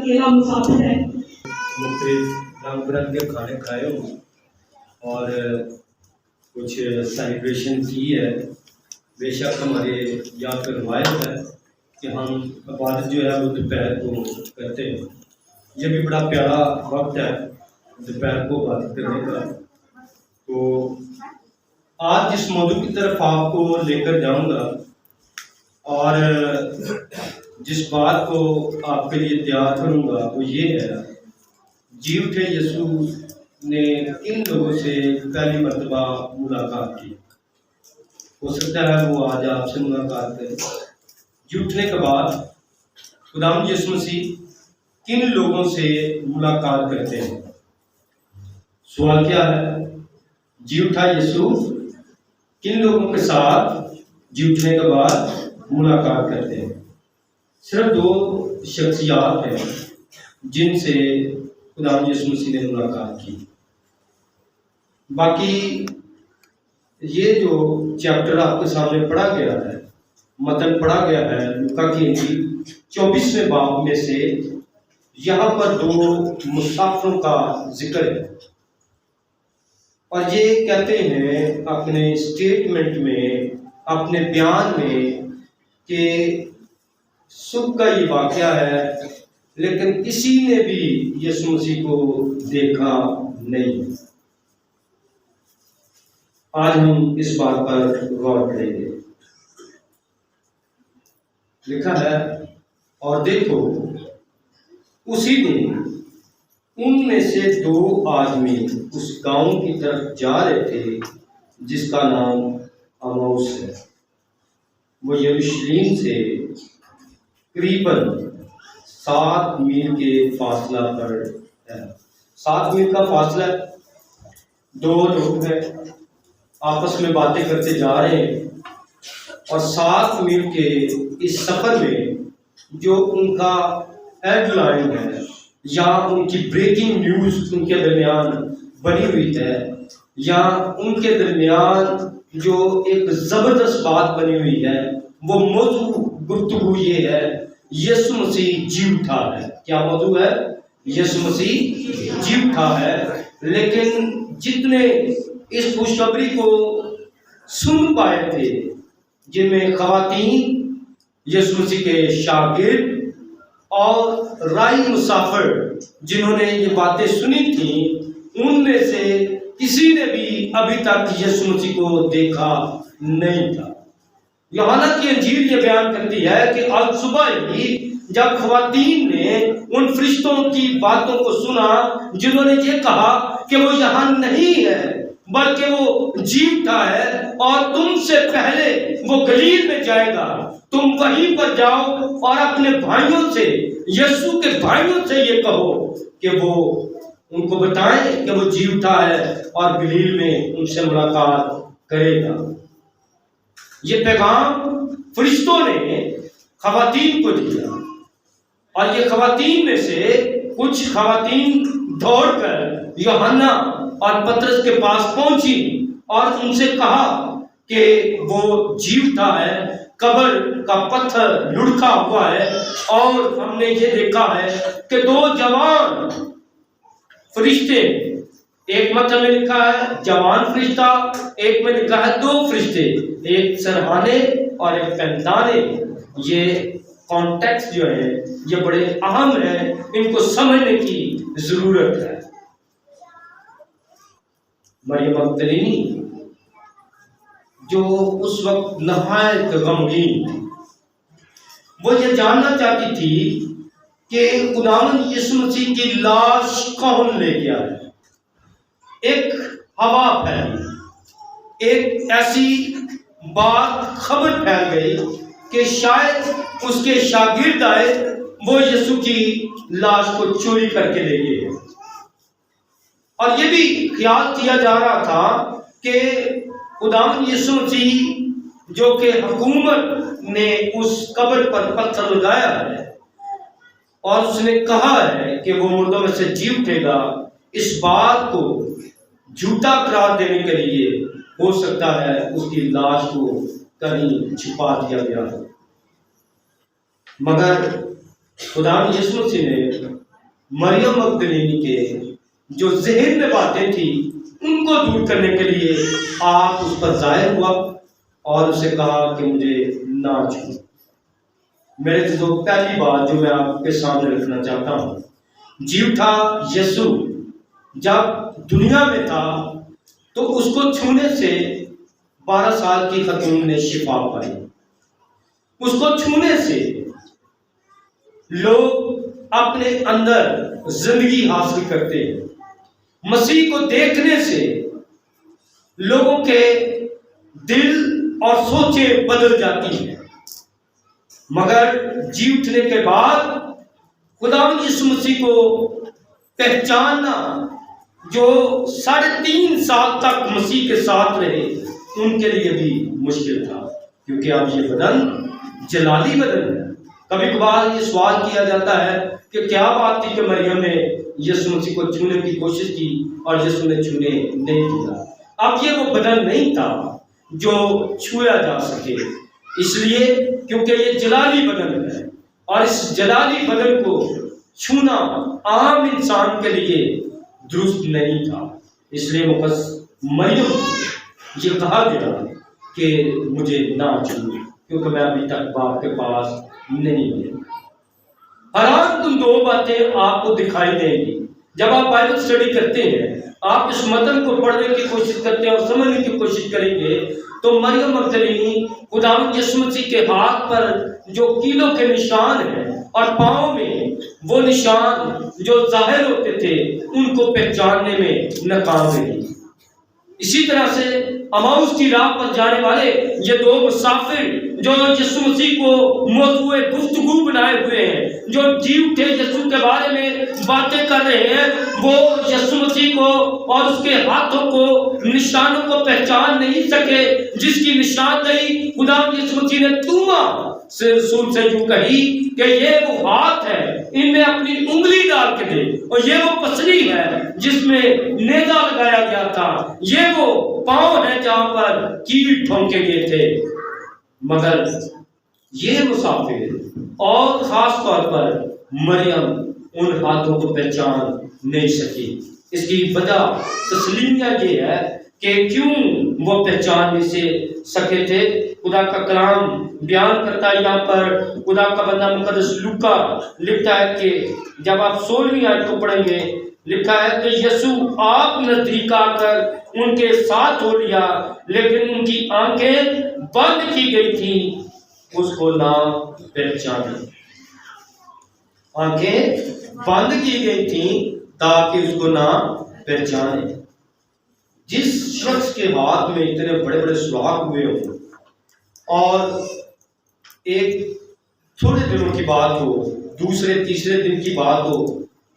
اکیلا مسافر ہے۔ مختلف رنگ برنگ کے کھانے کھائے ہوں اور کچھ سیلیبریشن کی ہے۔ بے شک ہمارے یہاں پہ روایت ہے کہ ہم عبادت جو ہے وہ دوپہر کو کرتے ہیں۔ یہ بھی بڑا پیارا وقت ہے دوپہر کو عبادت کرنے کا۔ تو آج جس موضوع کی طرف آپ کو لے کر جاؤں گا اور جس بات کو آپ کے لیے تیار کروں گا وہ یہ ہے، جی اٹھے یسوع نے کن لوگوں سے پہلی مرتبہ ملاقات کی۔ ہو سکتا ہے وہ آج آپ سے ملاقات کرے۔ جی اٹھنے کے بعد خداوند یسوع مسیح کن لوگوں سے ملاقات کرتے ہیں؟ سوال کیا ہے؟ جی اٹھا یسوع کن لوگوں کے ساتھ جی اٹھنے کے بعد ملاقات کرتے ہیں؟ صرف دو شخصیات ہیں جن سے خداوند یسوع مسیح نے ملاقات کی۔ باقی یہ جو چیپٹر آپ کے سامنے پڑھا گیا ہے، متن پڑھا گیا ہے لوکا کی انجیل 24ویں باب میں سے، یہاں پر دو مسافروں کا ذکر ہے اور یہ کہتے ہیں اپنے اسٹیٹمنٹ میں، اپنے بیان میں کہ صبح کا یہ واقعہ ہے لیکن کسی نے بھی یسوع مسیح کو دیکھا نہیں۔ آج ہم اس بات پر غور کریں گے۔ لکھا ہے، اور دیکھو اسی دن ان میں سے دو آدمی اس گاؤں کی طرف جا رہے تھے جس کا نام اماؤس ہے۔ وہ یروشلم سے قریباً 7 میل کے فاصلہ پر ہے۔ 7 میل کا فاصلہ، دو لوگ ہیں آپس میں باتیں کرتے جا رہے ہیں اور 7 میل کے اس سفر میں جو ان کا ہیڈ لائن ہے یا ان کی بریکنگ نیوز ان کے درمیان بنی ہوئی ہے یا ان کے درمیان جو ایک زبردست بات بنی ہوئی ہے، وہ موضوع گفتگو یہ ہے، یسوع مسیح جی اٹھا ہے۔ کیا موضوع ہے؟ یسوع مسیح جی اٹھا ہے۔ لیکن جتنے اس خوشخبری کو سن پائے تھے، جن میں خواتین، یسوع مسیح کے شاگرد اور رائی مسافر جنہوں نے یہ باتیں سنی تھیں، ان میں سے کسی نے بھی ابھی تک یسوع مسیح کو دیکھا نہیں تھا۔ یوحنا کی انجیل یہ بیان کرتی ہے کہ آج صبح ہی جب خواتین نے ان فرشتوں کی باتوں کو سنا جنہوں نے یہ کہا کہ وہ یہاں نہیں ہے بلکہ وہ جی اٹھا ہے اور تم سے پہلے وہ گلیل میں جائے گا، تم وہیں پر جاؤ اور اپنے بھائیوں سے، یسوع کے بھائیوں سے یہ کہو کہ وہ ان کو بتائیں کہ وہ جی اٹھا ہے اور گلیل میں ان سے ملاقات کرے گا۔ یہ پیغام فرشتوں نے خواتین کو دیا اور یہ خواتین میں سے کچھ خواتین دوڑ کر یوحنا اور پطرس کے پاس پہنچی اور ان سے کہا کہ وہ جی اٹھا ہے، قبر کا پتھر لڑکا ہوا ہے اور ہم نے یہ دیکھا ہے کہ دو جوان فرشتے، ایک متن میں لکھا ہے جوان فرشتہ، ایک میں لکھا ہے دو فرشتے، ایک سرہانے اور ایک پیندانے۔ یہ کانٹیکس جو ہے یہ بڑے اہم ہیں، ان کو سمجھنے کی ضرورت ہے۔ مریم مگدلینی جو اس وقت نہایت غمگین تھی، وہ یہ جاننا چاہتی تھی کہ خداوند یسوع مسیح کی لاش کون لے گیا ہے۔ ایک ہوا پھیلی، ایک ایسی بات خبر پھیل گئی کہ شاید اس کے شاگرد آئے، وہ یسوع کی لاش کو چوری کر کے لے گئے۔ اور یہ بھی خیال کیا جا رہا تھا کہ خداوند یسوع مسیح جو کہ حکومت نے اس قبر پر پتھر لگایا ہے اور اس نے کہا ہے کہ وہ مردوں میں سے جی اٹھے گا، اس بات کو جھوٹا قرار دینے کے لیے ہو سکتا ہے اس کی لاش کو کہیں چھپا دیا گیا ہو۔ مگر خداوند یسوع مسیح نے مریم مگدلینی کے جو ذہن میں باتیں تھی ان کو دور کرنے کے لیے آپ اس پر ظاہر ہوا اور اسے کہا کہ مجھے نہ چھو۔ میرے جو پہلی بات جو میں آپ کے سامنے رکھنا چاہتا ہوں، جی اٹھا یسوع جب دنیا میں تھا تو اس کو چھونے سے 12 سال کی خاتون نے شفا پائی۔ اس کو چھونے سے لوگ اپنے اندر زندگی حاصل کرتے ہیں۔ مسیح کو دیکھنے سے لوگوں کے دل اور سوچیں بدل جاتی ہیں، مگر جی اٹھنے کے بعد خداوند یسوع مسیح کو پہچاننا جو 3.5 سال تک مسیح کے ساتھ رہے ان کے لیے بھی مشکل تھا، کیونکہ اب یہ بدن جلالی بدن ہے۔ کبھی کبھار یہ سوال کیا جاتا ہے کہ کیا بات تھی کہ مریم نے یسوع مسیح کو چھونے کی کوشش کی اور یسوع نے چھونے نہیں کیا۔ اب یہ وہ بدن نہیں تھا جو چھویا جا سکے، اس لیے کیونکہ یہ جلالی بدن ہے اور اس جلالی بدن کو چھونا عام انسان کے لیے درست نہیں تھا۔ اس لیے مریم یہ کہا گیا کہ مجھے نہ چھو، کیونکہ میں ابھی تک باپ کے پاس نہیں گیا۔ حیران کن 2 باتیں آپ کو دکھائی دیں گی جب آپ بائبل اسٹڈی کرتے ہیں، آپ اس متن کو پڑھنے کی کوشش کرتے ہیں اور سمجھنے کی کوشش کریں گے تو مریم مگدلینی خداوند یسوع مسیح کے ہاتھ پر جو کیلوں کے نشان ہیں اور پاؤں میں وہ نشان جو ظاہر ہوتے تھے ان کو پہچاننے میں ناکام رہی۔ اسی طرح سے اماؤس کی راہ پر جانے والے یہ 2 مسافر جو یسوع مسیح کو موضوع گفتگو بنائے ہوئے ہیں، جو جی اٹھے یسوع کے بارے میں باتیں کر رہے ہیں، وہ یسوع مسیح کو اور اس کے ہاتھوں کو نشانوں کو پہچان نہیں سکے، جس کی نشاندہی خداوند یسوع مسیح نے توما سے رسول سے یوں کہی کہ یہ وہ ہاتھ ہے، ان میں اپنی انگلی ڈال کے دے، اور یہ وہ پسلی ہے جس میں نیزہ لگایا گیا تھا، یہ وہ پاؤں ہے جہاں پر کیل ٹھونکے گئے تھے۔ مگر یہ مسافر اور خاص طور پر مریم ان ہاتھوں کو پہچان نہیں سکی۔ اس کی وجہ تسلیمیہ یہ ہے کہ کیوں وہ پہچان نہیں سے سکے تھے۔ خدا کا کلام بیان کرتا ہے، یہاں پر خدا کا بندہ مقدس لوکا لکھتا ہے کہ جب آپ 16ویں آیت کو پڑھیں گے، لکھا ہے کہ یسوع آپ نزدیک آ کر ان کے ساتھ ہو لیا، لیکن ان کی آنکھیں بند کی گئی تھی، اس کو نہ پہچانا۔ آنکھیں بند کی گئی تھیں تاکہ اس کو نہ پہچانے۔ جس شخص کے ہاتھ میں اتنے بڑے بڑے سراغ ہوئے ہوں اور ایک تھوڑے دنوں کی بات ہو، دوسرے تیسرے دن کی بات ہو،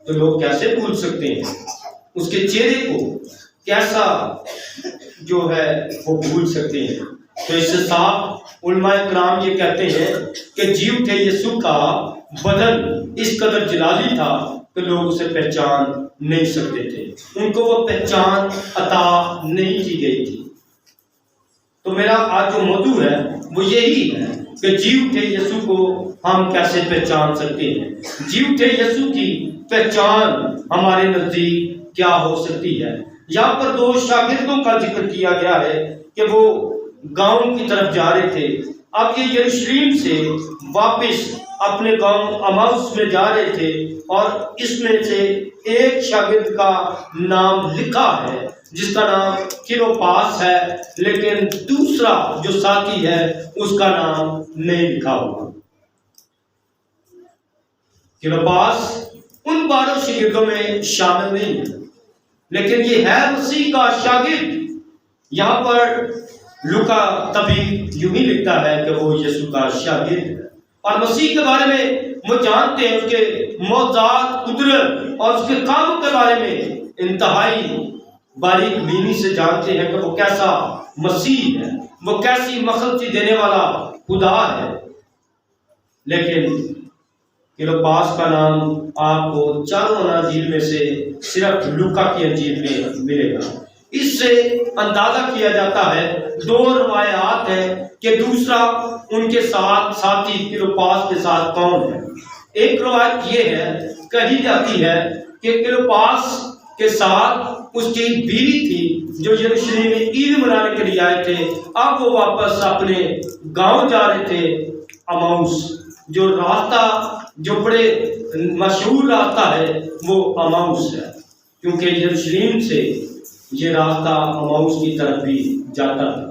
تو لوگ کیسے بھول سکتے ہیں؟ اس کے چہرے کو کیسا جو ہے وہ بھول سکتے ہیں؟ تو اس سے صاف علماء کرام یہ کہتے ہیں کہ جی اٹھے یسوع کا بدن اس قدر جلالی تھا کہ لوگ اسے پہچان نہیں سکتے تھے، ان کو وہ پہچان عطا نہیں کی گئی تھی۔ تو میرا آج جو موضوع ہے وہ یہی ہے کہ جی اٹھے یسوع کو ہم کیسے پہچان سکتے ہیں، جی اٹھے یسوع کی پہچان ہمارے نزدیک کیا ہو سکتی ہے۔ یہاں پر 2 شاگردوں کا ذکر کیا گیا ہے کہ وہ گاؤں کی طرف جا رہے تھے۔ اب یہ یروشلم سے واپس اپنے گاؤں اماؤس میں جا رہے تھے، اور اس میں سے ایک شاگرد کا نام لکھا ہے جس کا نام کلوپاس ہے، لیکن دوسرا جو ساتھی ہے اس کا نام نہیں لکھا ہوا۔ کلوپاس ان 12 شاگردوں میں شامل نہیں ہے، لیکن یہ ہے مسیح کا شاگرد۔ یہاں پر لوکا تبھی یوں ہی لکھتا ہے کہ وہ یسوع کا شاگرد ہے، اور مسیح کے بارے میں وہ جانتے ہیں، اس کے معجزات، قدرت اور اس کے کاموں کے بارے میں انتہائی باریک بینی سے جانتے ہیں کہ وہ کیسا مسیح ہے، وہ کیسی مخلصی دینے والا خدا ہے۔ لیکن کلوپاس کا نام آپ کو چاروں اناجیل میں سے صرف لوکا کی انجیل میں ملے گا۔ اس سے اندازہ کیا جاتا ہے 2 روایات ہیں کہ دوسرا ان کے ساتھ ساتھی کلوپاس کے ساتھ کون ہے۔ ایک روایت یہ ہے کہی جاتی ہے کہ کلوپاس کے ساتھ اس کی بیوی تھی جو یروشلم میں عید منانے کے لیے آئے تھے. اب وہ واپس اپنے گاؤں جا رہے تھے. اماؤس جو راستہ جو بڑے مشہور راستہ ہے وہ اماؤس ہے، کیونکہ یروشلم سے یہ راستہ اماؤس کی طرف بھی جاتا تھا.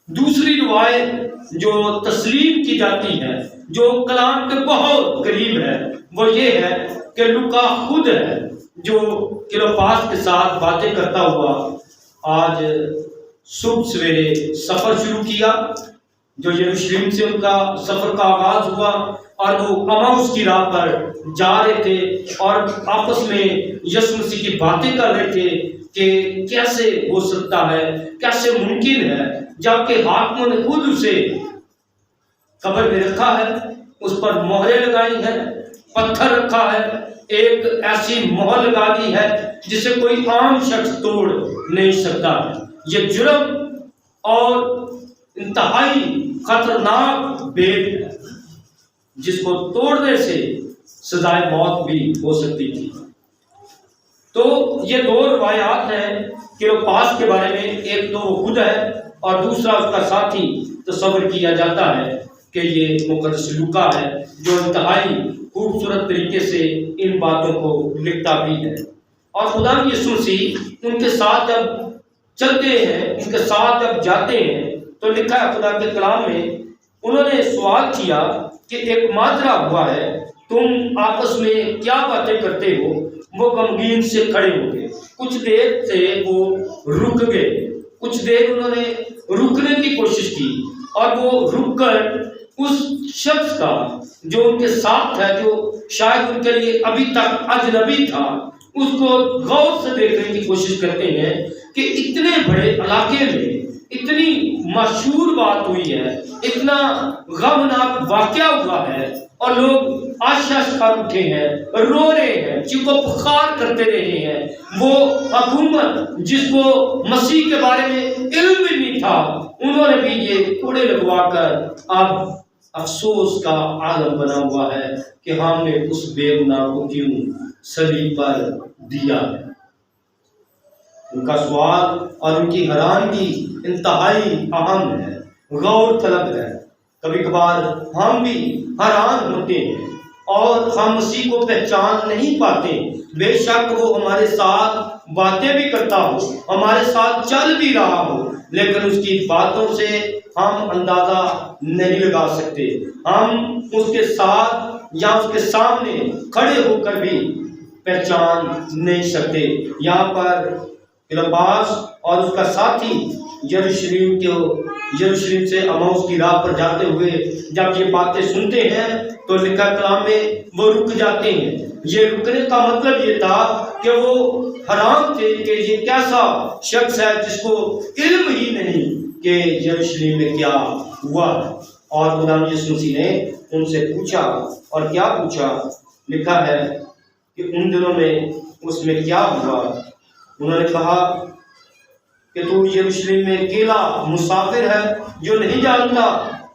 دوسری روایت جو تسلیم کی جاتی ہے جو کلام کے بہت قریب ہے وہ یہ ہے کہ لوکا خود ہے جو کلوپاس کے ساتھ باتیں کرتا ہوا آج صبح سویرے سفر شروع کیا. جو یروشلم سے ان کا سفر کا آغاز ہوا اور وہ اماؤس کی راہ پر جا رہے تھے اور آپس میں یسوع مسیح کی باتیں کر رہے تھے کہ کیسے ہو سکتا ہے، کیسے ممکن ہے، جبکہ حاکموں نے خود اسے قبر میں رکھا ہے، اس پر مہریں لگائی ہیں، پتھر رکھا ہے، ایک ایسی مہر لگا دی ہے جسے کوئی عام شخص توڑ نہیں سکتا. یہ جرم اور انتہائی خطرناک بید ہے جس کو توڑنے سے سزائے موت بھی ہو سکتی تھی. تو یہ دو روایات ہیں کلوپاس کے بارے میں، ایک تو وہ خود ہے اور دوسرا اس کا ساتھی تصور کیا جاتا ہے کہ یہ مقدس لوکا ہے جو انتہائی خوبصورت طریقے سے ان باتوں کو لکھتا بھی ہے. اور خدا یسوع مسیح ان کے ساتھ جب چلتے ہیں، ان کے ساتھ جب جاتے ہیں تو لکھا ہے خدا کے کلام میں انہوں نے سوال کیا کہ ایک ماجرا ہوا ہے، تم آپس میں کیا باتیں کرتے ہو؟ وہ غمگین سے کھڑے ہو گئے. کچھ دیر سے وہ رک گئے، کچھ دیر انہوں نے رکنے کی کوشش کی اور وہ رک کر اس شخص کا جو ان کے ساتھ ہے، جو شاید ان کے لیے ابھی تک اجنبی تھا، اس کو غور سے دیکھنے کی کوشش کرتے ہیں کہ اتنے بڑے علاقے میں اتنی مشہور بات ہوئی ہے، اتنا غمناک واقعہ ہوا ہے اور لوگ آشاش کر اٹھے ہیں، رو رہے ہیں، چیخو پکار کرتے رہے ہیں. وہ حکومت جس کو مسیح کے بارے میں علم بھی نہیں تھا، انہوں نے بھی یہ کوڑے لگوا کر اب افسوس کا عالم بنا ہوا ہے کہ ہم نے اس بے گناہ کو کیوں صلیب پر دیا ہے. ان کا سوال اور ان کی حیرانگی انتہائی اہم ہے، غور طلب ہے. کبھی کبھار ہم بھی حیران ہوتے ہیں اور ہم مسیح کو پہچان نہیں پاتے. بے شک وہ ہمارے ساتھ باتیں بھی کرتا ہو، ہمارے ساتھ چل بھی رہا ہو، لیکن اس کی باتوں سے ہم اندازہ نہیں لگا سکتے. ہم اس کے ساتھ یا اس کے سامنے کھڑے ہو کر بھی پہچان نہیں سکتے. یہاں پر کلوپاس اور اس کا ساتھی یروشلم سے اماؤس کی راہ پر جاتے ہوئے جب یہ باتیں سنتے ہیں تو لکھا کلام میں وہ رک جاتے ہیں. یہ رکنے کا مطلب یہ تھا کہ وہ حیران تھے کہ یہ کیسا شخص ہے جس کو علم ہی نہیں کہ یروشلم میں کیا ہوا ہے. اور خدا یسوع مسیح نے ان سے پوچھا، اور کیا پوچھا؟ لکھا ہے کہ ان دنوں میں اس میں کیا ہوا. انہوں نے کہا کہ تو یروشلم میں اکیلا مسافر ہے جو نہیں جانتا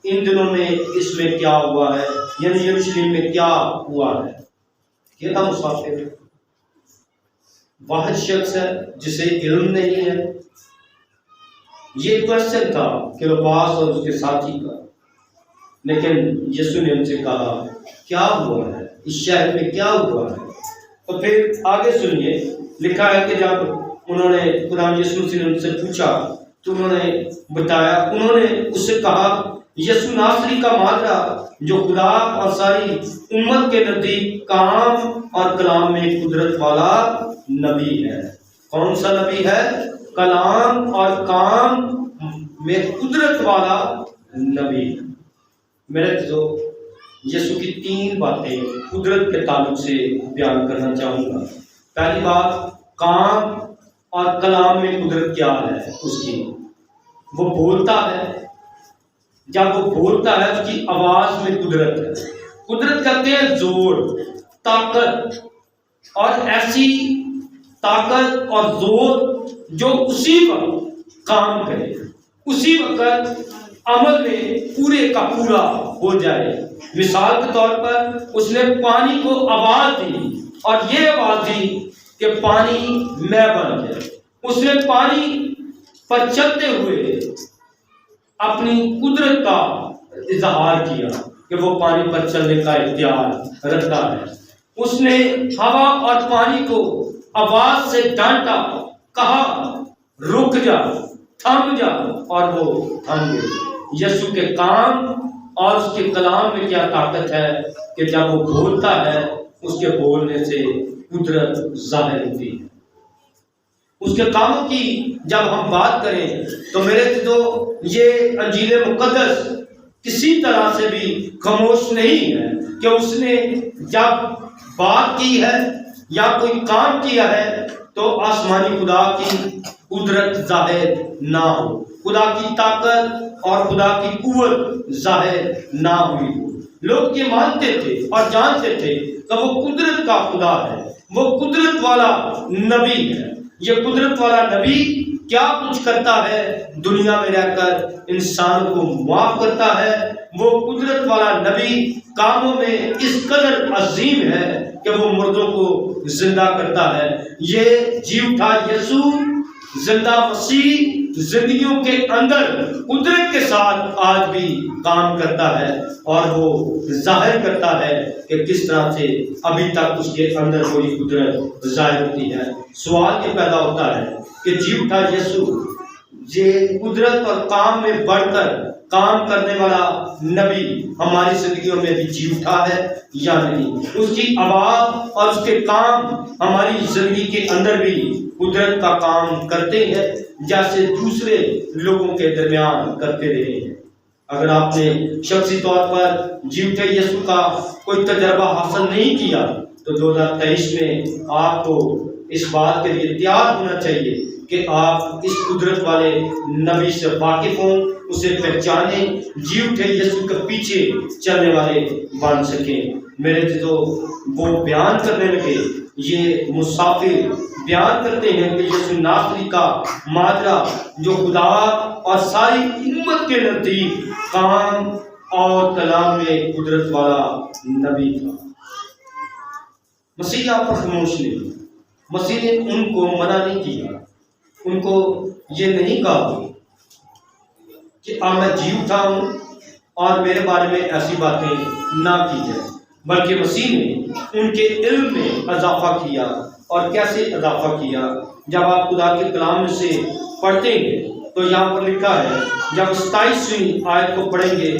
ان دنوں میں اس میں کیا ہوا ہے، یعنی یروشلم میں کیا ہوا ہے. اکیلا مسافر واحد شخص ہے جسے علم نہیں ہے. یہ کوشچن تھا کلوپاس اور اس کے ساتھی کا، لیکن یسوع نے ان سے کہا کیا ہوا ہے، اس شہر میں کیا ہوا ہے. تو پھر آگے سنیے، لکھا ہے کہ جب انہوں نے خدا یسوع مسیح نے ان سے پوچھا تو انہوں نے بتایا. انہوں نے اس سے کہا یسوع ناصری کا ماجرا جو خدا اور ساری امت کے نزدیک کام اور کلام میں قدرت والا نبی ہے. کون سا نبی ہے؟ کلام اور کام میں قدرت والا نبی. میرے جو یسوع کی 3 باتیں قدرت کے تعلق سے بیان کرنا چاہوں گا. پہلی بات، کام اور کلام میں قدرت کیا ہے اس کی. وہ بولتا ہے، جب وہ بولتا ہے اس کی آواز میں قدرت ہے. قدرت کہتے ہیں زور، طاقت، اور ایسی طاقت اور زور جو اسی وقت کام کرے، اسی وقت عمل میں پورے کا پورا ہو جائے. مثال کے طور پر اس نے پانی کو آواز دی اور یہ آواز دی کہ پانی میں بن جائے۔ اس نے پانی پر چلتے ہوئے اپنی قدرت کا اظہار کیا کہ وہ پانی پر چلنے کا اختیار رکھتا ہے۔ اس نے ہوا اور پانی کو آواز سے ڈانٹا، کہا رک جا، تھم جا، اور وہ تھم گئے۔ یسوع کے کام اور اس کے کلام میں کیا طاقت ہے کہ جب وہ بولتا ہے اس کے بولنے سے قدرت ظاہر ہوتی ہے۔ اس کے کاموں کی جب ہم بات کریں تو میرے تو یہ انجیل مقدس کسی طرح سے بھی خاموش نہیں ہے کہ اس نے جب بات کی ہے یا کوئی کام کیا ہے تو آسمانی خدا کی قدرت ظاہر نہ ہو، خدا کی طاقت اور خدا کی قوت ظاہر نہ ہوئی ہو۔ لوگ یہ مانتے تھے اور جانتے تھے کہ وہ قدرت کا خدا ہے، وہ قدرت والا نبی ہے۔ یہ قدرت والا نبی کیا کچھ کرتا ہے؟ دنیا میں رہ کر انسان کو معاف کرتا ہے۔ وہ قدرت والا نبی کاموں میں اس قدر عظیم ہے کہ وہ مردوں کو زندہ کرتا ہے۔ یہ جی اٹھا یسوع زندہ مسیح زندگیوں کے اندر قدرت کے ساتھ آج بھی کام کرتا ہے اور وہ ظاہر کرتا ہے کہ کس طرح سے ابھی تک اس کے اندر کوئی قدرت ظاہر ہوتی ہے۔ سوال یہ پیدا ہوتا ہے کہ جی اٹھا یسوع یہ قدرت اور کام میں بڑھ کر کام کرنے والا نبی ہماری زندگیوں میں بھی جی اٹھا ہے یا نہیں؟ اس کی آواز اور اس کے کام ہماری زندگی کے اندر بھی قدرت کا کام کرتے ہیں جیسے دوسرے لوگوں کے درمیان کرتے رہے ہیں۔ اگر آپ نے شخصی طور پر جی اٹھے یسوع کا کوئی تجربہ حاصل نہیں کیا تو 2023 میں آپ کو اس بات کے لیے تیار ہونا چاہیے کہ آپ اس قدرت والے نبی سے واقف ہوں، اسے پہچانیں، جی اٹھے یسوع کے پیچھے چلنے والے بن سکیں۔ میرے تو وہ بیان کرنے لگے، یہ مسافر بیان کرتے ہیں کہ یسوع ناصری کا ماجرا جو خدا اور ساری امت کے نزدیک کام اور کلام میں قدرت والا نبی تھا۔ مسیح آپ پر خاموش نہیں، مسیح نے ان کو منع نہیں کیا، ان کو یہ نہیں کہا کہ میں جی اٹھا ہوں اور میرے بارے میں ایسی باتیں نہ کی جائیں، بلکہ مسیح نے ان کے علم میں اضافہ کیا۔ اور کیسے اضافہ کیا؟ جب آپ خدا کے کلام میں سے پڑھتے ہیں تو یہاں پر لکھا ہے، جب 27ویں آیت کو پڑھیں گے،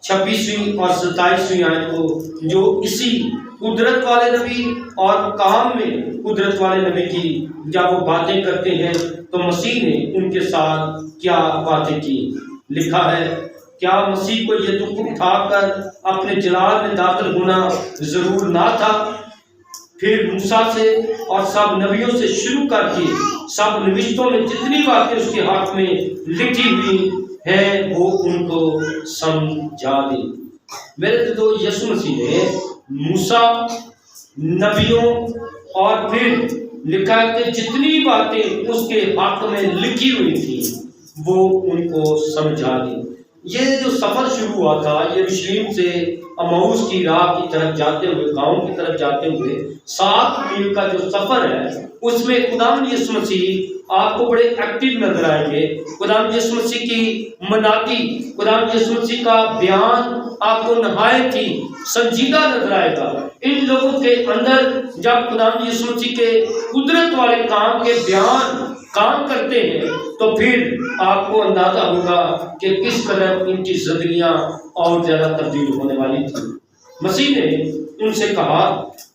26ویں اور 27ویں آیت کو، جو اسی قدرت والے نبی اور کام میں قدرت والے نبی کی جب وہ باتیں کرتے ہیں تو مسیح نے ان کے ساتھ کیا باتیں کی۔ لکھا ہے، کیا مسیح کو یہ دکھ اٹھا کر اپنے جلال میں داخل ہونا ضرور نہ تھا؟ پھر موسیٰ سے اور سب نبیوں سے شروع کر کے سب نوشتوں میں جتنی باتیں اس کے حق میں لکھی ہوئی ہیں وہ ان کو سمجھا دی۔ میرے تو یسوع مسیح نے موسیٰ، نبیوں اور پھر لکھا ہے کہ جتنی باتیں اس کے حق میں لکھی ہوئی تھی وہ ان کو سمجھا دی۔ یہ جو سفر شروع ہوا تھا یروشلم سے اماؤس کی راہ کی طرف جاتے ہوئے، گاؤں کی طرف جاتے ہوئے 7 میل کا جو سفر ہے، اس میں خداوند یسوع مسیح آپ کو بڑے ایکٹیو نظر آئیں گے۔ خداوند یسوع مسیح کی منادی، خداوند یسوع مسیح کا بیان آپ کو نہایت ہی سنجیدہ نظر آئے گا۔ ان لوگوں کے اندر جب خداوند یسوع مسیح کے قدرت والے کام کے بیان کام کرتے ہیں تو پھر آپ کو اندازہ ہوگا کہ کس قدر ان کی زندگیاں اور زیادہ تبدیل ہونے والی تھی۔ مسیح نے ان سے کہا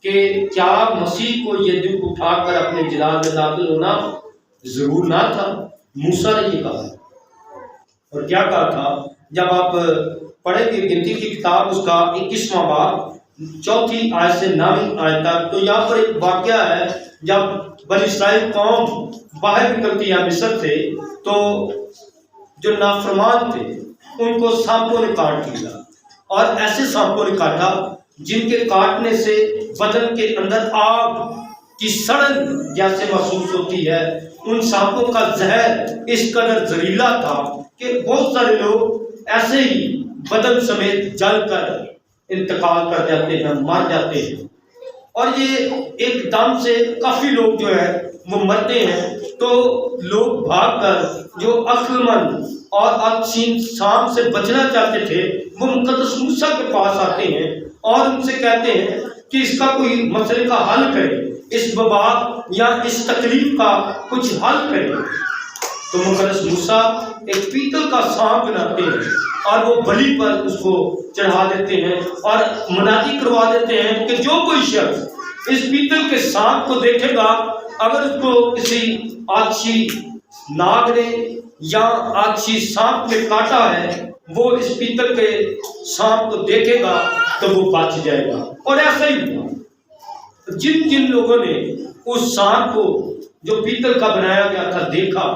کہ کیا مسیح کو یہ دکھ اٹھا کر اپنے جلال میں داخل ہونا ضرور نہ تھا؟ موسیٰ نے یہ کہا، اور کیا کہا تھا؟ جب آپ پڑھیں گے گنتی کی کتاب اس کا 21واں باب 4 آیت سے 9 آیت تک، تو یہاں پر ایک واقعہ ہے جب بنی اسرائیل قوم باہر نکلتی ہے مصر سے، تو جو نافرمان تھے ان کو سانپوں نے کاٹ لیا، اور ایسے سانپوں نے کاٹا جن کے کاٹنے سے بدن کے اندر آگ کی سڑن جیسے محسوس ہوتی ہے۔ ان سانپوں کا زہر اس قدر زہریلا تھا کہ بہت سارے لوگ ایسے ہی بدن سمیت جل کر انتقال کر جاتے ہیں، مر جاتے ہیں۔ اور یہ ایک دم سے کافی لوگ جو ہے وہ مرتے ہیں، تو لوگ بھاگ کر جو عقل مند اور اچھی سانپ سے بچنا چاہتے تھے وہ مقدس موسیٰ کے پاس آتے ہیں اور ان سے کہتے ہیں کہ اس کا کوئی مسئلے کا حل کرے، اس وبا یا اس تکلیف کا کچھ حل کرے۔ تو مقدس موسیٰ ایک پیتل کا سانپ بناتے ہیں اور وہ بلی پر اس کو چڑھا دیتے ہیں اور منادی کروا دیتے ہیں کہ جو کوئی شخص اس پیتل کے سانپ کو دیکھے گا، اگر اس کو کسی آچھی ناگ نے یا آچھی سانپ نے کاٹا ہے، وہ اس پیتل کے سانپ کو دیکھے گا تو وہ بچ جائے گا۔ اور ایسا ہی ہوا، جن جن لوگوں نے اس سانپ کو جو پیتل کا بنایا گیا تھا دیکھا،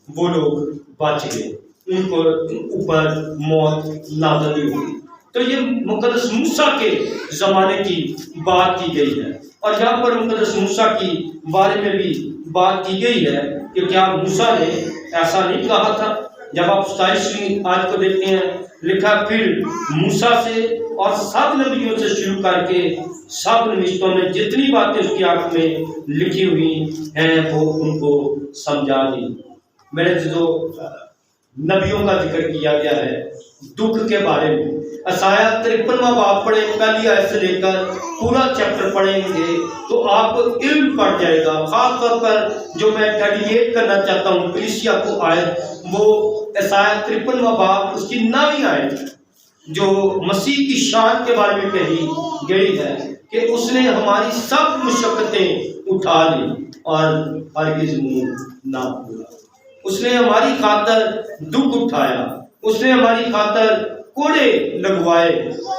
وہ لوگ بچ گئے، ان کو اوپر موت نازل نہیں ہوئی۔ تو یہ مقدس موسیٰ کے زمانے کی بات کی گئی ہے، اور یہاں پر مقدس موسیٰ کی بارے میں بھی بات کی گئی ہے کہ کیا موسیٰ نے ایسا نہیں کہا تھا؟ جب آپ 27ویں آیت کو دیکھتے ہیں، لکھا پھر موسیٰ سے اور سب نبیوں سے شروع کر کے سب نوشتوں میں جتنی باتیں اس کی آنکھ میں لکھی ہوئی ہیں وہ ان کو سمجھا دی۔ میرے جو نبیوں کا ذکر کیا گیا ہے دکھ کے بارے میں، اشعیا 53واں باب پڑھیں، پہلی آیت سے لے کر پورا چیپٹر پڑھیں گے تو آپ کو علم پڑ جائے گا۔ خاص طور پر جو میں ڈیڈیکیٹ کرنا چاہتا ہوں کلیسیا کو آیت، وہ اشعیا 53واں باب اس کی 9ویں آیت جو مسیح کی شان کے بارے میں کہی گئی ہے کہ اس نے ہماری سب مشقتیں اٹھا لی اور ہرگز منہ نہ کھولا۔ اس نے ہماری خاطر دکھ اٹھایا، اس نے ہماری خاطر کوڑے لگوائے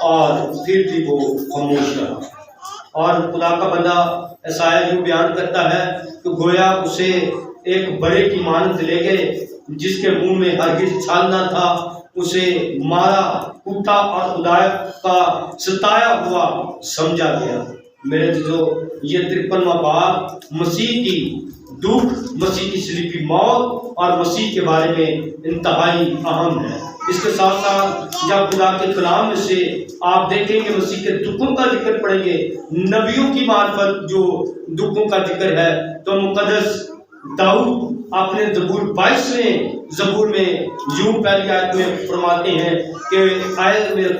اور پھر بھی وہ خاموش رہا۔ اور خدا کا بندہ اشعیا یوں بیان کرتا ہے کہ گویا اسے ایک بڑے کی مانند لے گئے جس کے منہ میں ہرگز چھال نہ تھا، اسے مارا کوٹا اور خدا کا ستایا ہوا سمجھا گیا۔ میرے جو یہ 53واں باب مسیح کی دکھ، مسیح کی صلیبی موت اور مسیح کے بارے میں انتہائی اہم ہے۔ اس کے ساتھ ساتھ جب خدا کے کلام میں سے آپ دیکھیں گے مسیح کے دکھوں کا ذکر پڑھیں گے، نبیوں کی معرفت جو دکھوں کا ذکر ہے، تو مقدس داؤد اپنے زبور 22ویں زبور میں یوں پہلی آیت میں فرماتے ہیں کہ اے میرے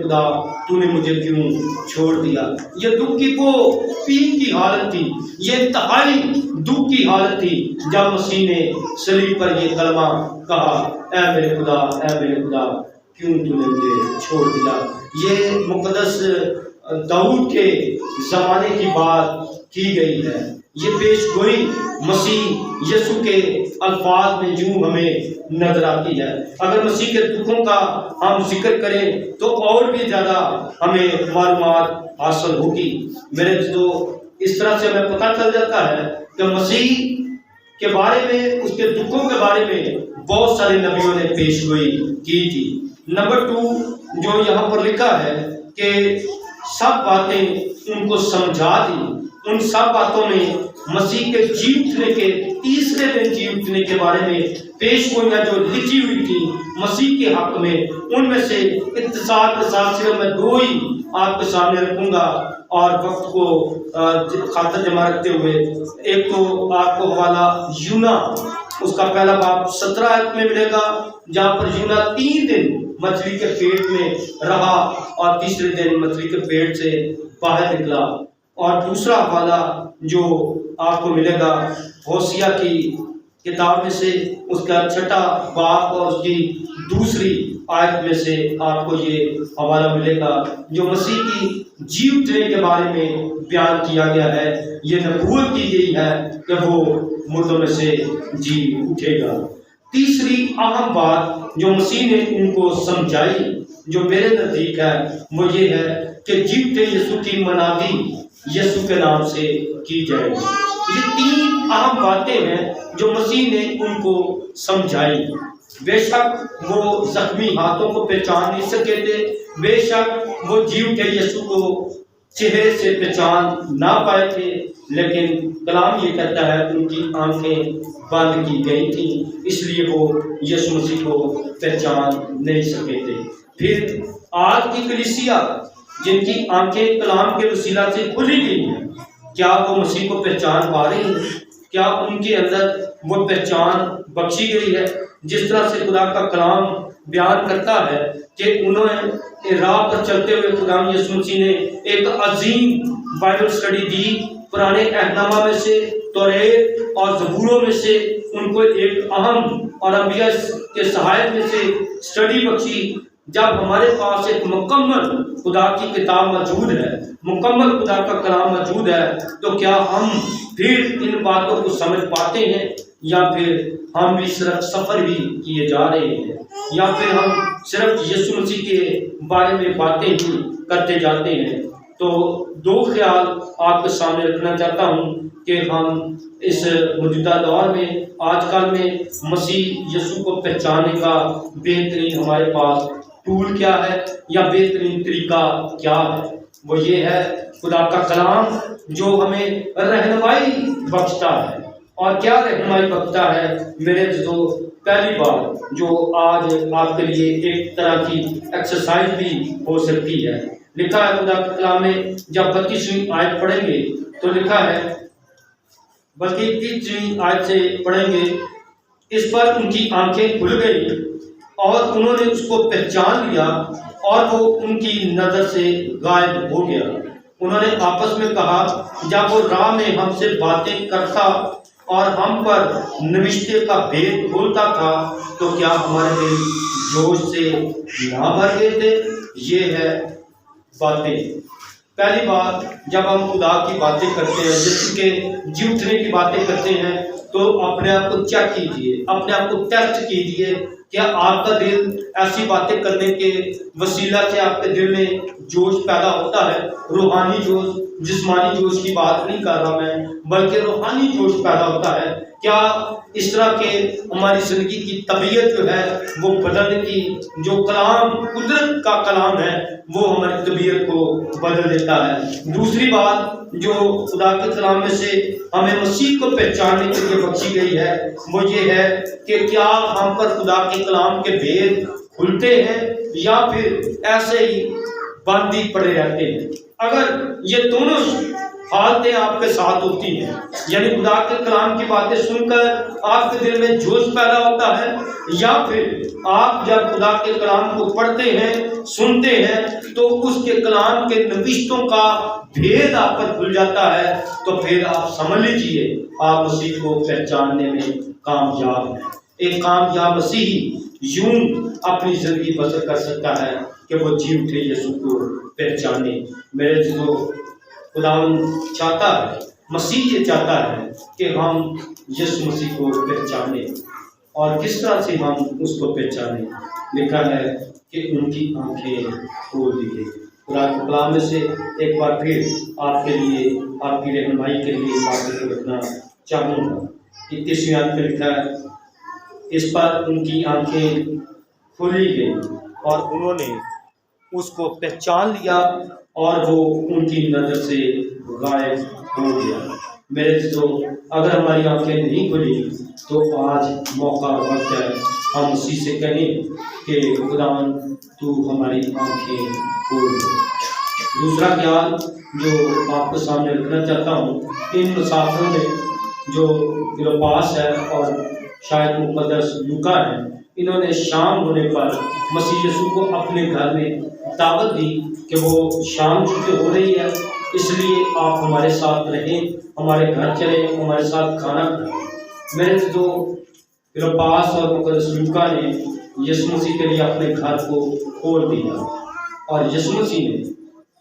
خدا تو نے مجھے کیوں چھوڑ دیا۔ یہ دکھ کی وہ پین کی حالت تھی، یہ انتہائی دکھ کی حالت تھی جب مسیح نے صلیب پر یہ کلمہ کہا، اے میرے خدا کیوں تو نے مجھے چھوڑ دیا۔ یہ مقدس داؤد کے زمانے کی بات کی گئی ہے۔ یہ پیش گوئی مسیح یسوع کے الفاظ میں یوں ہمیں نظر آتی ہے۔ اگر مسیح کے دکھوں کا ہم ذکر کریں تو اور بھی زیادہ ہمیں معلومات حاصل ہوگی۔ میرے جو اس طرح سے ہمیں پتہ چل جاتا ہے کہ مسیح کے بارے میں، اس کے دکھوں کے بارے میں بہت سارے نبیوں نے پیش گوئی کی تھی۔ نمبر 2 جو یہاں پر لکھا ہے کہ سب باتیں ان کو سمجھا دی، ان سب باتوں میں مسیح کے جی اٹھنے کے تیسرے دن جی اٹھنے کے بارے میں پیش گوئیاں جو لکھی ہوئی تھی مسیح کے حق میں، ان میں سے اختصار کے ساتھ صرف میں 2 ہی آپ کے سامنے رکھوں گا اور وقت کو خاطر جمع رکھتے ہوئے۔ ایک تو آپ کو حوالہ یونا، اس کا پہلا باب 17 آیت میں ملے گا، جہاں پر یونا 3 دن مچھلی کے پیٹ میں رہا اور تیسرے دن مچھلی کے پیٹ سے باہر نکلا۔ اور دوسرا حوالہ جو آپ کو ملے گا ہوسیہ کی کتاب میں سے، اس کا 6واں باب اور اس کی 2 آیت میں سے آپ کو یہ حوالہ ملے گا جو مسیح کی جی اٹھنے کے بارے میں بیان کیا گیا ہے۔ یہ نبوت کی گئی ہے کہ وہ مردوں میں سے جی اٹھے گا۔ تیسری اہم بات جو مسیح نے ان کو سمجھائی جو میرے نزدیک ہے وہ یہ ہے کہ جیتے یسوع کی منادی یسوع کے نام سے کی جائے گی۔ یہ 3 اہم باتیں ہیں جو مسیح نے ان کو سمجھائی۔ بے شک وہ زخمی ہاتھوں کو پہچان نہیں سکے تھے، بے شک وہ جی اٹھے یسوع کو چہرے سے پہچان نہ پائے تھے، لیکن کلام یہ کہتا ہے ان کی آنکھیں بند کی گئی تھیں، اس لیے وہ یسوع مسیح کو پہچان نہیں سکے تھے۔ پھر آج کی کلیسیا جن کی آنکھیں کلام کے وسیلہ سے کھلی گئی ہیں، کیا وہ مسیح کو پہچان پا رہی ہیں؟ کیا ان کے اندر وہ پہچان بخشی گئی ہے؟ جس طرح سے خدا کا کلام بیان کرتا ہے کہ انہوں نے راہ پر چلتے ہوئے خدا یسوع مسیح نے ایک عظیم بائبل اسٹڈی دی، پرانے عہد نامہ میں سے، توریت اور زبوروں میں سے ان کو ایک اہم اور انبیاء کے صحائف میں سے اسٹڈی بخشی۔ جب ہمارے پاس ایک مکمل خدا کی کتاب موجود ہے، مکمل خدا کا کلام موجود ہے، تو کیا ہم پھر ان باتوں کو سمجھ پاتے ہیں، یا پھر ہم بھی صرف سفر بھی کیے جا رہے ہیں، یا پھر ہم صرف یسوع مسیح کے بارے میں باتیں ہی کرتے جاتے ہیں؟ تو دو خیال آپ کے سامنے رکھنا چاہتا ہوں کہ ہم اس موجودہ دور میں، آج کل میں، مسیح یسوع کو پہچاننے کا بہترین ہمارے پاس ٹول کیا ہے، یا بہترین طریقہ کیا ہے؟ وہ یہ ہے خدا کا کلام جو ہمیں رہنمائی بخشتا ہے۔ اور کیا رہنمائی بخشتا ہے میرے دوستو؟ پہلی بات جو آج آپ کے لیے ایک طرح کی ایکسرسائز بھی ہو سکتی ہے، لکھا ہے خدا کے کلام میں، جب 32ویں آیت پڑھیں گے تو لکھا ہے، بلکہ 30ویں آیت سے پڑھیں گے، اس پر ان کی آنکھیں کھل گئی اور انہوں نے اس کو پہچان لیا اور وہ ان کی نظر سے غائب ہو گیا۔ انہوں نے آپس میں کہا، جب وہ راہ میں ہم سے باتیں کرتا اور ہم پر نوشتے کا بھید کھولتا تھا تو کیا ہمارے دل جوش سے نہ بھر گئے تھے؟ یہ ہے باتیں۔ پہلی بات، جب ہم خدا کی باتیں کرتے ہیں، جیسے کہ جی اٹھنے کی باتیں کرتے ہیں، تو اپنے آپ کو چیک کیجئے، اپنے آپ کو ٹیسٹ کیجئے، کیا آپ کا دل ایسی باتیں کرنے کے وسیلہ سے آپ کے دل میں جوش پیدا ہوتا ہے؟ روحانی جوش، جسمانی جوش کی بات نہیں کر رہا میں، بلکہ روحانی جوش پیدا ہوتا ہے۔ کیا اس طرح کے ہماری زندگی کی طبیعت جو ہے وہ بدلنے کی، جو کلام قدرت کا کلام ہے وہ ہماری طبیعت کو بدل دیتا ہے۔ دوسری بات جو خدا کے کلام میں سے ہمیں مسیح کو پہچاننے کے لیے بخشی گئی ہے، وہ یہ ہے کہ کیا ہم پر خدا کے کلام کے بھید کھلتے ہیں، یا پھر ایسے ہی بند ہی پڑے رہتے ہیں؟ اگر یہ دونوں حالتیں آپ کے ساتھ ہوتی ہیں، یعنی خدا کے کلام کی باتیں سن کر آپ کے دل میں جوش پیدا ہوتا ہے، یا پھر آپ جب خدا کے کلام کو پڑھتے ہیں، سنتے ہیں، تو اس کے کلام کے نوشتوں کا بھید آپ پر کھل جاتا ہے، تو پھر آپ سمجھ لیجئے آپ مسیح کو پہچاننے میں کامیاب ہیں۔ ایک کامیاب مسیحی یوں اپنی زندگی بسر کر سکتا ہے کہ وہ جی اٹھے یسوع کو پہچانے۔ میرے جو خداوند چاہتا ہے، مسیح یہ چاہتا ہے کہ ہم یسوع مسیح کو پہچانے، اور کس طرح سے ہم اس کو پہچانے؟ لکھا ہے کہ ان کی آنکھیں کھول دی گئی۔ خدا کے کلام میں سے ایک بار پھر آپ کے لیے، آپ کی رہنمائی کے لیے باتیں کو رکھنا چاہوں گا۔ 21ویں آیت میں لکھا ہے، اس پر ان کی آنکھیں کھولی گئی اور انہوں نے اس کو پہچان لیا اور وہ ان کی نظر سے غائب ہو گیا۔ میرے دوستو، اگر ہماری آنکھیں نہیں کھلی تو آج موقع اور وقت ہے ہم اسی سے کہیں کہ خداوند تو ہماری آنکھیں کھول دے۔ دوسرا خیال جو آپ کے سامنے رکھنا چاہتا ہوں، ان مسافروں نے جو کلوپاس ہے اور شاید مقدس لوکا ہے، انہوں نے شام ہونے پر مسیح یسوع کو اپنے گھر میں دعوت دی کہ وہ شام چونکہ ہو رہی ہے، اس لیے آپ ہمارے ساتھ رہیں، ہمارے گھر چلیں، ہمارے ساتھ کھانا کھائیں۔ میرے جو کلوپاس اور مقدس لوکا نے یسوع مسیح کے لیے اپنے گھر کو کھول دیا، اور یسوع مسیح نے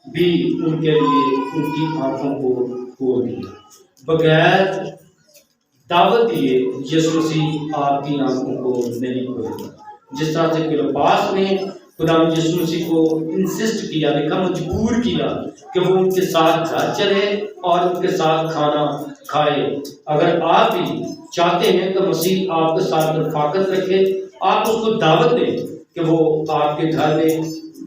بھی ان کے لیے ان کی آنکھوں کو کھول دیا۔ بغیر دعوت دیے یسوع مسیح آپ کی آنکھوں کو نہیں کھولے گا۔ جس طرح سے کلوپاس نے خدا یسوع مسیح کو انسسٹ کیا، لکھا مجبور کیا کہ وہ ان کے ساتھ گھر چلے اور ان کے ساتھ کھانا کھائے۔ اگر آپ بھی چاہتے ہیں کہ مسیح آپ کے ساتھ رفاقت رکھے، آپ اس کو دعوت دیں کہ وہ آپ کے گھر میں،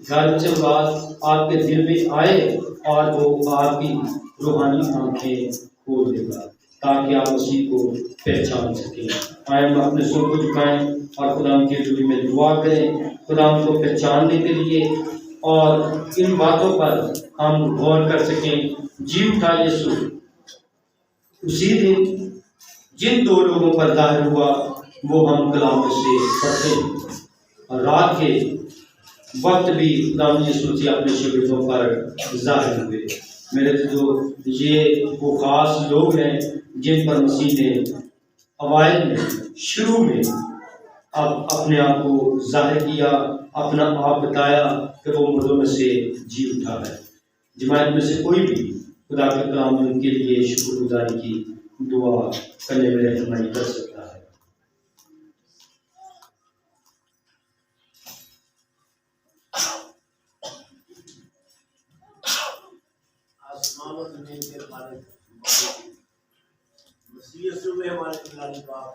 گھر سے بعد آپ کے دل میں آئے اور وہ آپ کی روحانی آنکھیں کھول دے گا تاکہ آپ مسیح کو پہچان سکیں۔ آئے ہم اپنے سر کو جھکائیں اور خدا کی حضوری میں دعا کریں، خدا کو پہچاننے کے لیے اور ان باتوں پر ہم غور کر سکیں۔ جی اٹھا یسوع اسی دن جن دو لوگوں پر ظاہر ہوا وہ ہم کلام سے پڑھتے ہیں، اور رات کے وقت بھی خدا یسوع مسیح اپنے شاگردوں پر ظاہر ہوئے۔ میرے جو یہ وہ خاص لوگ ہیں جن پر مسیح نے اوائل میں، شروع میں اب اپنے آپ کو ظاہر کیا، اپنا آپ بتایا کہ وہ مردوں میں سے جی اٹھا ہے۔ جماعت میں سے کوئی بھی خدا کے کلام ان کے لیے شکر گزاری کی دعا کرنے میں رہنمائی کر سکتا ہے۔ آسمان و زمین کے مالک مسیح یسوع میں ہمارے خدا باپ